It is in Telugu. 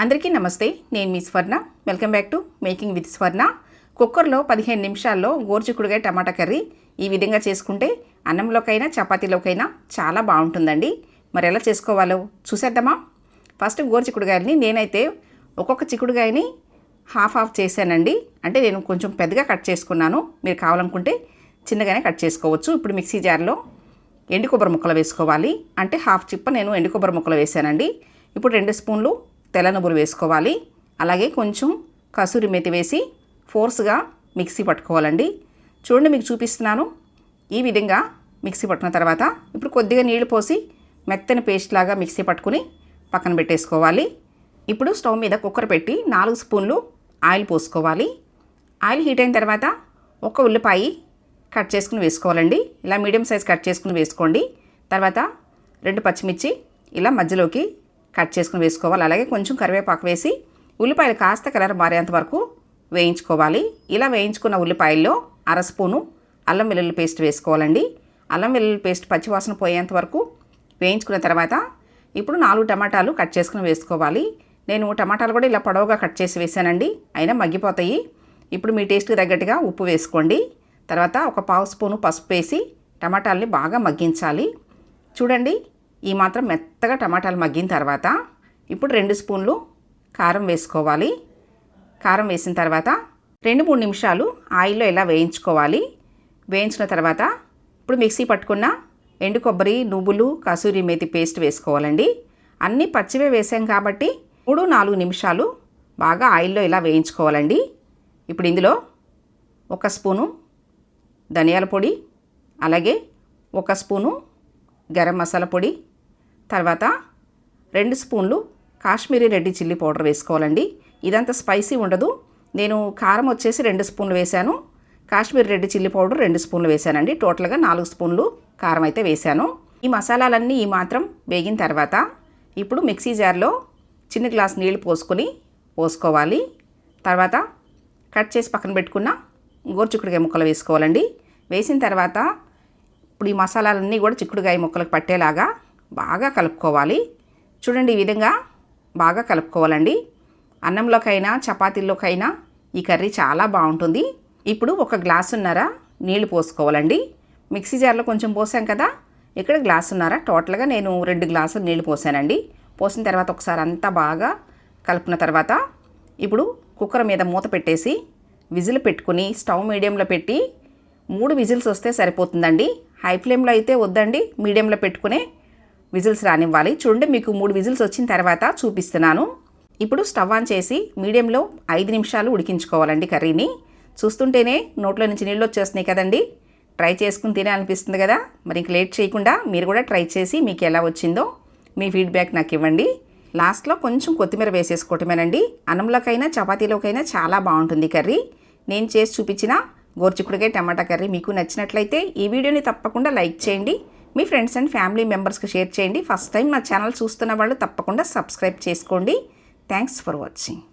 అందరికీ నమస్తే. నేను మీ స్వర్ణ. Welcome back to making with స్వర్ణ. కుక్కర్లో 15 నిమిషాల్లో గోరుచిక్కుడుకాయ టమాటా కర్రీ ఈ విధంగా చేసుకుంటే అన్నంలోకైనా చపాతీలోకైనా చాలా బాగుంటుందండి. మరి ఎలా చేసుకోవాలో చూసేద్దామా? ఫస్ట్ గోరుచిక్కుడుకాయలని నేనైతే ఒక్కొక్క చిక్కుడుకాయని హాఫ్ చేశానండి. అంటే నేను కొంచెం పెద్దగా కట్ చేసుకున్నాను. మీరు కావాలనుకుంటే చిన్నగానే కట్ చేసుకోవచ్చు. ఇప్పుడు మిక్సీ జార్లో ఎండు కొబ్బరి ముక్కలు వేసుకోవాలి. అంటే హాఫ్ చిప్ప నేను ఎండు కొబ్బరి ముక్కలు వేసానండి. ఇప్పుడు 2 స్పూన్లు తెల్ల నువ్వులు వేసుకోవాలి. అలాగే కొంచెం కసూరి మేతి వేసి ఫోర్స్గా మిక్సీ పట్టుకోవాలండి. చూడండి, మీకు చూపిస్తున్నాను. ఈ విధంగా మిక్సీ పట్టుకున్న తర్వాత ఇప్పుడు కొద్దిగా నీళ్లు పోసి మెత్తని పేస్ట్ లాగా మిక్సీ పట్టుకుని పక్కన పెట్టేసుకోవాలి. ఇప్పుడు స్టవ్ మీద కుక్కర్ పెట్టి 4 స్పూన్లు ఆయిల్ పోసుకోవాలి. ఆయిల్ హీట్ అయిన తర్వాత ఒక ఉల్లిపాయ కట్ చేసుకుని వేసుకోవాలండి. ఇలా మీడియం సైజ్ కట్ చేసుకుని వేసుకోండి. తర్వాత 2 పచ్చిమిర్చి ఇలా మధ్యలోకి కట్ చేసుకుని వేసుకోవాలి. అలాగే కొంచెం కరివేపాకు వేసి ఉల్లిపాయలు కాస్త కలర్ మారేంత వరకు వేయించుకోవాలి. ఇలా వేయించుకున్న ఉల్లిపాయల్లో 1/2 స్పూను అల్లం వెల్లుల్లి పేస్ట్ వేసుకోవాలండి. అల్లం వెల్లుల్లి పేస్ట్ పచ్చివాసన పోయేంత వరకు వేయించుకున్న తర్వాత ఇప్పుడు 4 టమాటాలు కట్ చేసుకుని వేసుకోవాలి. నేను టమాటాలు కూడా ఇలా పొడవుగా కట్ చేసి వేసానండి, అయినా మగ్గిపోతాయి. ఇప్పుడు మీ టేస్ట్కి తగ్గట్టుగా ఉప్పు వేసుకోండి. తర్వాత ఒక 1/2 స్పూను పసుపు వేసి టమాటాలని బాగా మగ్గించాలి. చూడండి, ఈ మాత్రం మెత్తగా టమాటాలు మగ్గిన తర్వాత ఇప్పుడు 2 స్పూన్లు కారం వేసుకోవాలి. కారం వేసిన తర్వాత 2-3 నిమిషాలు ఆయిల్లో ఇలా వేయించుకోవాలి. వేయించిన తర్వాత ఇప్పుడు మిక్సీ పట్టుకున్న ఎండు కొబ్బరి, నువ్వులు, కసూరి మేతి పేస్ట్ వేసుకోవాలండి. అన్నీ పచ్చివే వేసాం కాబట్టి 3-4 నిమిషాలు బాగా ఆయిల్లో ఇలా వేయించుకోవాలండి. ఇప్పుడు ఇందులో 1 స్పూను ధనియాల పొడి, అలాగే 1 స్పూను గరం మసాలా పొడి, తర్వాత 2 స్పూన్లు కాశ్మీరీ రెడ్ చిల్లీ పౌడర్ వేసుకోవాలండి. ఇదంతా స్పైసీ ఉండదు. నేను కారం వచ్చేసి 2 స్పూన్లు వేశాను. కాశ్మీరీ రెడ్ చిల్లీ పౌడర్ 2 స్పూన్లు వేశానండి. టోటల్గా 4 స్పూన్లు కారం అయితే వేశాను. ఈ మసాలాలన్నీ ఈ మాత్రం వేగిన తర్వాత ఇప్పుడు మిక్సీ జార్లో చిన్న గ్లాస్ నీళ్లు పోసుకోవాలి. తర్వాత కట్ చేసి పక్కన పెట్టుకున్న గోరుచిక్కుడుకాయ ముక్కలు వేసుకోవాలండి. వేసిన తర్వాత ఇప్పుడు ఈ మసాలాలన్నీ కూడా చిక్కుడుకాయ ముక్కలకు పట్టేలాగా బాగా కలుపుకోవాలి. చూడండి, ఈ విధంగా బాగా కలుపుకోవాలండి. అన్నంలోకైనా చపాతీల్లోకైనా ఈ కర్రీ చాలా బాగుంటుంది. ఇప్పుడు 1 గ్లాసున్నర నీళ్లు పోసుకోవాలండి. మిక్సీ జార్లో కొంచెం పోసాం కదా, ఇక్కడ గ్లాసున్నర, టోటల్గా నేను 2 గ్లాసులు నీళ్లు పోసానండి. పోసిన తర్వాత ఒకసారి అంతా బాగా కలుపుకున్న తర్వాత ఇప్పుడు కుక్కర్ మీద మూత పెట్టేసి విజిల్ పెట్టుకుని స్టవ్ మీడియంలో పెట్టి 3 విజిల్స్ వస్తే సరిపోతుందండి. హై ఫ్లేమ్లో అయితే వద్దండి, మీడియంలో పెట్టుకునే విజిల్స్ రానివ్వాలి. చూడండి, మీకు 3 విజిల్స్ వచ్చిన తర్వాత చూపిస్తున్నాను. ఇప్పుడు స్టవ్ ఆన్ చేసి మీడియంలో 5 నిమిషాలు ఉడికించుకోవాలండి కర్రీని. చూస్తుంటేనే నోట్లో నుంచి నీళ్ళు వచ్చేస్తున్నాయి కదండి. ట్రై చేసుకుని తినే అనిపిస్తుంది కదా. మరి ఇంక లేట్ చేయకుండా మీరు కూడా ట్రై చేసి మీకు ఎలా వచ్చిందో మీ ఫీడ్బ్యాక్ నాకు ఇవ్వండి. లాస్ట్లో కొంచెం కొత్తిమీర వేసేసుకోవటమేనండి. అన్నంలోకైనా చపాతీలోకైనా చాలా బాగుంటుంది కర్రీ. నేను చేసి చూపించిన గోరుచిక్కుడుకాయ టమాటా కర్రీ మీకు నచ్చినట్లయితే ఈ వీడియోని తప్పకుండా లైక్ చేయండి. మీ ఫ్రెండ్స్ అండ్ ఫ్యామిలీ మెంబర్స్కి షేర్ చేయండి. ఫస్ట్ టైం మా ఛానల్ చూస్తున్న వాళ్ళు తప్పకుండా సబ్స్క్రైబ్ చేసుకోండి. Thanks for watching.